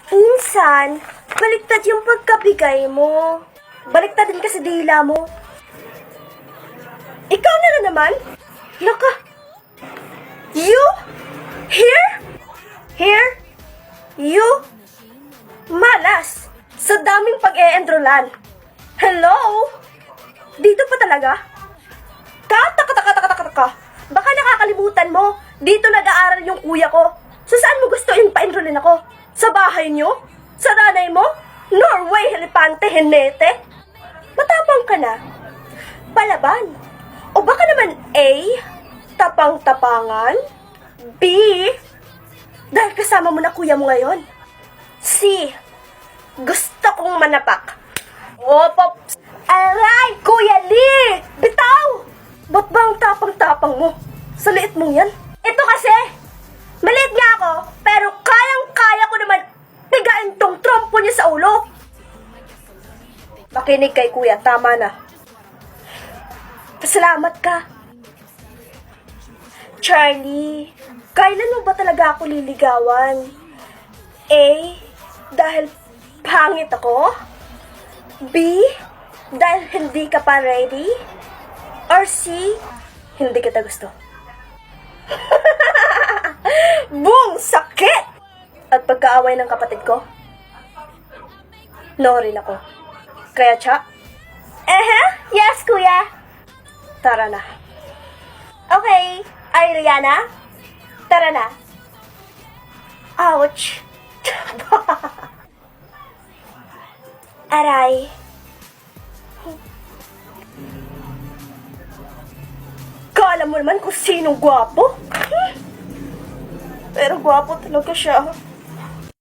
Minsan, baliktad yung pagkabigay mo. Baliktad din kasi dila mo. Ikaw na naman? Naka, you? Here? Here? You? Malas. Sa daming pag-e-enrollan. Hello? Dito pa talaga? Taka. Baka nakakalimutan mo. Dito nag-aaral yung kuya ko. So saan mo gusto yung pa-enrollin ako? Sa bahay nyo? Sa nanay mo? Norway, Helipante, Henete? Matapang ka na. Palaban. O baka naman A, tapang-tapangan. B, dahil kasama mo na kuya mo ngayon. C, gusto kong manapak. O, Pops. Aray, Kuya Lee! Bitaw! Ba't ba ang tapang-tapang mo? Sa liit mong yan? Ito kasi, maliit nga ako, pero kayang-kaya ko naman pigain tong trompo niya sa ulo. Makinig kay kuya, tama na. Pasalamat ka. Charlie, kailan mo ba talaga ako liligawan? A, dahil pangit ako? B, dahil hindi ka pa ready? Or C, hindi kita gusto? Boom! Sakit! At pagkaaway ng kapatid ko, no rin ako. Kaya, Cha? Yes, kuya. Tara na. Okay. Ay, Rihanna? Tara na. Ouch. Aray. Kala mo naman kung sinong gwapo? Pero gwapo talaga siya.